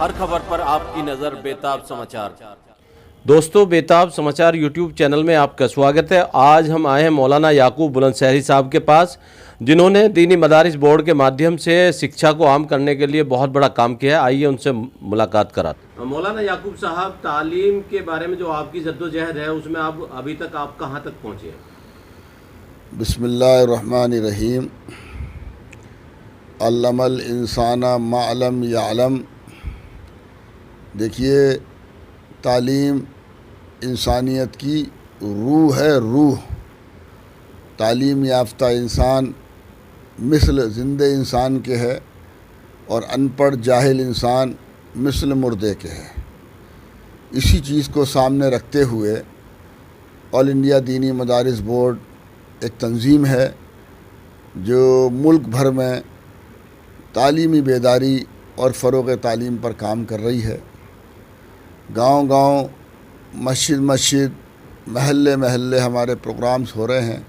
हर खबर पर आपकी नजर बेताब समाचार। दोस्तों, बेताब समाचार यूट्यूब चैनल में आपका स्वागत है। आज हम आए हैं मौलाना याकूब बुलंदशहरी साहब के पास, जिन्होंने दीनी मदारिस बोर्ड के माध्यम से शिक्षा को आम करने के लिए बहुत बड़ा काम किया है। आइए उनसे मुलाकात कराते। मौलाना याकूब साहब, तालीम के बारे में जो आपकी जद्दोजहद है उसमें आप अभी तक आप कहाँ तक पहुँचे हैं? बिस्मिल्लाहिर्रहमानिर्रहीम। अल्लमल इंसाना माअलम यालम। देखिए, तालीम इंसानियत की रूह है, रूह। तालीम याफ्ता इंसान मिसल ज़िंदे इंसान के है और अनपढ़ जाहिल इंसान मिसल मुर्दे के है। इसी चीज़ को सामने रखते हुए ऑल इंडिया दीनी मदारिस बोर्ड एक तंजीम है जो मुल्क भर में तालीमी बेदारी और फ़रोग़ तालीम पर काम कर रही है। गांव-गांव, मस्जिद, महल्ले महल्ले हमारे प्रोग्राम्स हो रहे हैं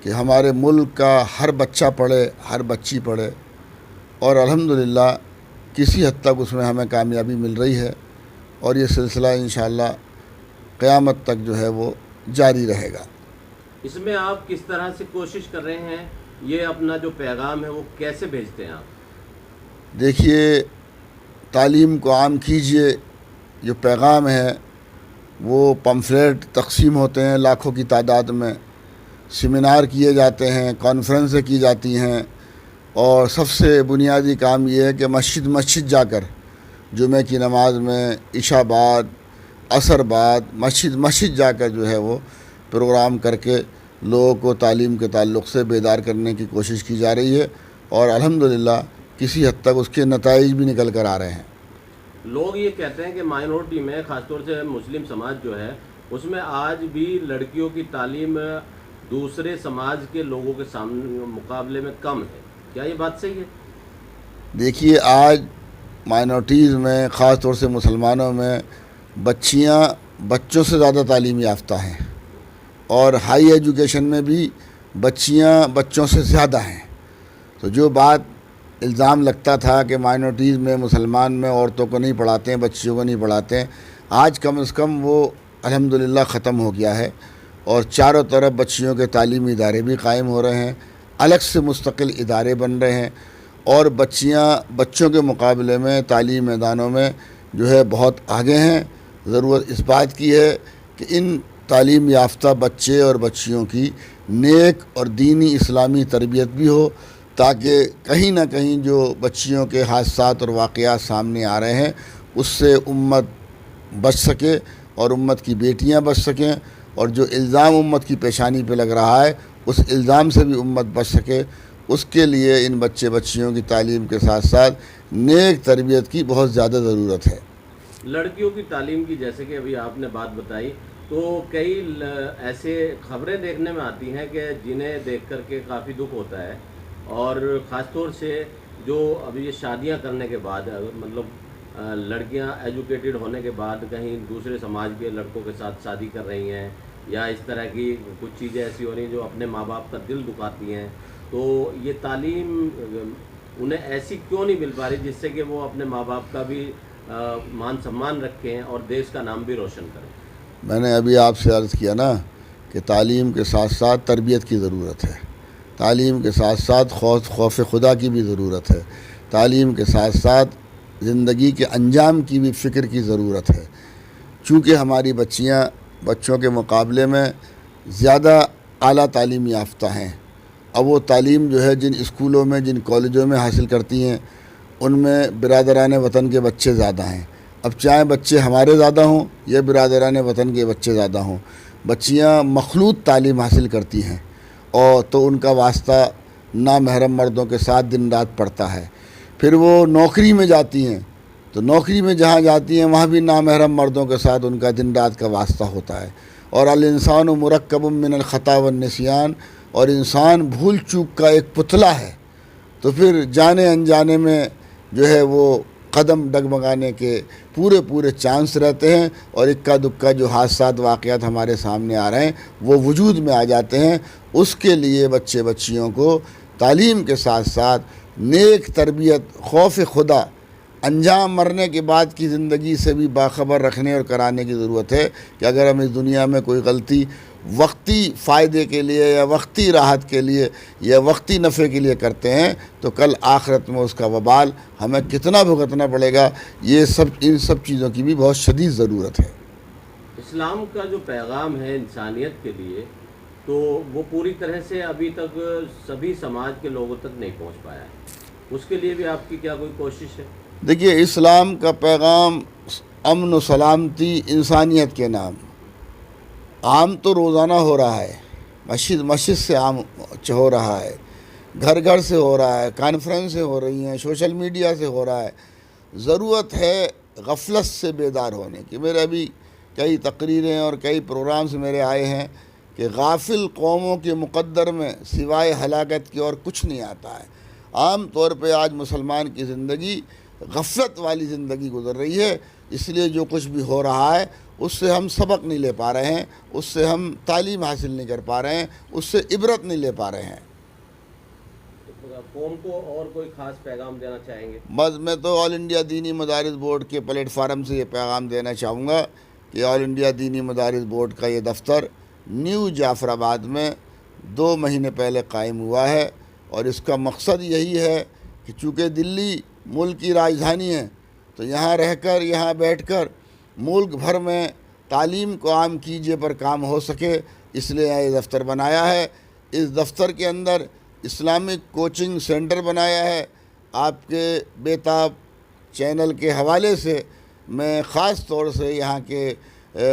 कि हमारे मुल्क का हर बच्चा पढ़े, हर बच्ची पढ़े, और अल्हम्दुलिल्लाह किसी हद तक उसमें हमें कामयाबी मिल रही है और ये सिलसिला इंशाअल्लाह क़यामत तक जो है वो जारी रहेगा। इसमें आप किस तरह से कोशिश कर रहे हैं? ये अपना जो पैगाम है वो कैसे भेजते हैं आप? देखिए, तालीम को आम कीजिए, जो पैगाम है वो पम्फलेट तकसीम होते हैं लाखों की तादाद में, सेमिनार किए जाते हैं, कॉन्फ्रेंसें की जाती हैं, और सबसे बुनियादी काम ये है कि मस्जिद जाकर जुमे की नमाज में इशा बाद, असर बाद मस्जिद जाकर जो है वो प्रोग्राम करके लोगों को तालीम के ताल्लुक़ से बेदार करने की कोशिश की जा रही है और अल्हम्दुलिल्लाह किसी हद तक उसके नताइज भी निकल कर आ रहे हैं। लोग ये कहते हैं कि माइनॉरिटी में, ख़ासतौर से मुस्लिम समाज जो है उसमें आज भी लड़कियों की तालीम दूसरे समाज के लोगों के सामने मुकाबले में कम है। क्या ये बात सही है? देखिए, आज माइनॉरिटीज़ में, ख़ास तौर से मुसलमानों में, बच्चियां बच्चों से ज़्यादा तालीम याफ्ता हैं और हाई एजुकेशन में भी बच्चियां बच्चों से ज़्यादा हैं। तो जो बात इल्ज़ाम लगता था कि माइनॉरिटीज़ में, मुसलमान में औरतों को नहीं पढ़ाते हैं, बच्चियों को नहीं पढ़ाते हैं, आज कम से कम वो अल्हम्दुलिल्लाह ख़त्म हो गया है और चारों तरफ बच्चियों के तालीमी इदारे भी कायम हो रहे हैं, अलग से मुस्तकिल इदारे बन रहे हैं और बच्चियां बच्चों के मुकाबले में तालीम मैदानों में जो है बहुत आगे हैं। ज़रूरत इस बात की है कि इन तालीम याफ्ता बच्चे और बच्चियों की नेक और दीनी इस्लामी तरबियत भी हो, ताकि कहीं ना कहीं जो बच्चियों के हादसात और वाक़यात सामने आ रहे हैं उससे उम्मत बच सके और उम्मत की बेटियां बच सकें, और जो इल्ज़ाम उम्मत की पेशानी पे लग रहा है उस इल्ज़ाम से भी उम्मत बच सके। उसके लिए इन बच्चे बच्चियों की तालीम के साथ साथ नेक तरबियत की बहुत ज़्यादा ज़रूरत है। लड़कियों की तालीम की, जैसे कि अभी आपने बात बताई, तो कई ऐसे खबरें देखने में आती हैं कि जिन्हें देख कर के काफ़ी दुख होता है, और ख़ास तौर से जो अभी ये शादियां करने के बाद, मतलब लड़कियां एजुकेटेड होने के बाद कहीं दूसरे समाज के लड़कों के साथ शादी कर रही हैं, या इस तरह की कुछ चीज़ें ऐसी हो रही हैं जो अपने माँ बाप का दिल दुखाती हैं, तो ये तालीम उन्हें ऐसी क्यों नहीं मिल पा रही जिससे कि वो अपने माँ बाप का भी मान सम्मान रखें और देश का नाम भी रोशन करें? मैंने अभी आपसे अर्ज़ किया ना कि तालीम के साथ साथ तरबियत की ज़रूरत है, तालीम के साथ साथ खौफ खुदा की भी ज़रूरत है, तालीम के साथ साथ ज़िंदगी के अंजाम की भी फ़िक्र की ज़रूरत है। चूँकि हमारी बच्चियाँ बच्चों के मुकाबले में ज़्यादा आला तालीम याफ्ता हैं, अब वो तालीम जो है जिन स्कूलों में, जिन कॉलेजों में हासिल करती हैं उनमें बिरादरान वतन के बच्चे ज़्यादा हैं। अब चाहे बच्चे हमारे ज़्यादा हों या बिरादरान वतन के बच्चे ज़्यादा हों, बच्चियाँ मखलूत तालीम हासिल करती हैं और तो उनका वास्ता नामहरम मर्दों के साथ दिन रात पड़ता है। फिर वो नौकरी में जाती हैं तो नौकरी में जहाँ जाती हैं वहाँ भी नामहरम मर्दों के साथ उनका दिन रात का वास्ता होता है। और अल इंसान मुरक्कबुम मिनल खता वन निसियान, और इंसान भूल चूक का एक पुतला है। तो फिर जाने अनजाने में जो है वो कदम डगमगाने के पूरे चांस रहते हैं और इक्का दुक्का जो हादसात वाक़यात हमारे सामने आ रहे हैं वो वजूद में आ जाते हैं। उसके लिए बच्चे बच्चियों को तालीम के साथ साथ नेक तरबियत, खौफ खुदा انجام مرنے کے بعد کی زندگی سے بھی باخبر رکھنے اور کرانے کی ضرورت ہے کہ اگر ہم اس دنیا میں کوئی غلطی وقتی فائدے کے لیے یا وقتی راحت کے لیے یا وقتی نفع کے لیے کرتے ہیں تو کل آخرت میں اس کا وبال ہمیں کتنا بھگتنا پڑے گا، ان سب چیزوں کی بھی بہت شدید ضرورت ہے۔ اسلام کا جو پیغام ہے انسانیت کے لیے تو وہ پوری طرح سے ابھی تک سبھی سماج کے لوگوں تک نہیں پہنچ پایا ہے، اس کے لیے بھی آپ کی کیا کوئی کوشش ہے؟ دیکھیے، اسلام کا پیغام امن و سلامتی انسانیت کے نام عام تو روزانہ ہو رہا ہے، مسجد سے عام ہو رہا ہے، گھر گھر سے ہو رہا ہے، کانفرنس سے ہو رہی ہیں، سوشل میڈیا سے ہو رہا ہے۔ ضرورت ہے غفلت سے بیدار ہونے کی۔ میرے ابھی کئی تقریریں اور کئی پروگرامز میرے آئے ہیں کہ غافل قوموں کے مقدر میں سوائے ہلاکت کے اور کچھ نہیں آتا ہے۔ عام طور پہ آج مسلمان کی زندگی غفلت والی زندگی گزر رہی ہے، اس لیے جو کچھ بھی ہو رہا ہے اس سے ہم سبق نہیں لے پا رہے ہیں، اس سے ہم تعلیم حاصل نہیں کر پا رہے ہیں، اس سے عبرت نہیں لے پا رہے ہیں۔ قوم کو اور کوئی خاص پیغام دینا چاہیں گے؟ بس میں تو آل انڈیا دینی مدارس بورڈ کے پلیٹ فارم سے یہ پیغام دینا چاہوں گا کہ آل انڈیا دینی مدارس بورڈ کا یہ دفتر نیو جعفر آباد میں 2 مہینے پہلے قائم ہوا ہے، اور اس کا مقصد یہی ہے کہ چونکہ دلی ملک کی راجدھانی ہے تو یہاں رہ کر، یہاں بیٹھ کر ملک بھر میں تعلیم کو عام کیجیے پر کام ہو سکے، اس لیے یہ دفتر بنایا ہے۔ اس دفتر کے اندر اسلامک کوچنگ سینٹر بنایا ہے۔ آپ کے بیتاب چینل کے حوالے سے میں خاص طور سے یہاں کے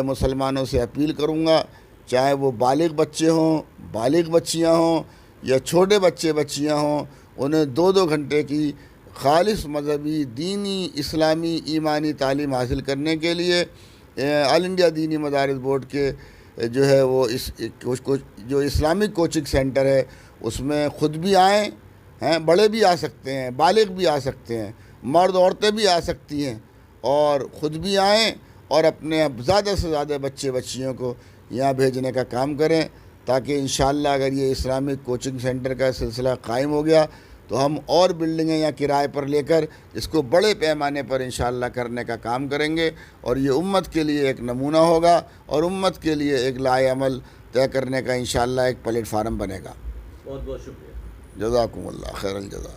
مسلمانوں سے اپیل کروں گا، چاہے وہ بالغ بچے ہوں، بالغ بچیاں ہوں یا چھوٹے بچے بچیاں ہوں، انہیں 2 گھنٹے کی خالص مذہبی، دینی، اسلامی، ایمانی تعلیم حاصل کرنے کے لیے آل انڈیا دینی مدارس بورڈ کے جو ہے وہ جو اسلامک کوچنگ سینٹر ہے اس میں خود بھی آئیں، بڑے بھی آ سکتے ہیں، بالغ بھی آ سکتے ہیں، مرد عورتیں بھی آ سکتی ہیں، اور خود بھی آئیں اور اپنے زیادہ سے زیادہ بچے بچیوں کو یہاں بھیجنے کا کام کریں، تاکہ انشاءاللہ اگر یہ اسلامک کوچنگ سینٹر کا سلسلہ قائم ہو گیا تو ہم اور بلڈنگیں یا کرائے پر لے کر اس کو بڑے پیمانے پر انشاءاللہ کرنے کا کام کریں گے، اور یہ امت کے لیے ایک نمونہ ہوگا اور امت کے لیے ایک لائحہ عمل طے کرنے کا انشاءاللہ ایک پلیٹ فارم بنے گا۔ بہت بہت شکریہ۔ جزاکم اللہ خیر الجزا۔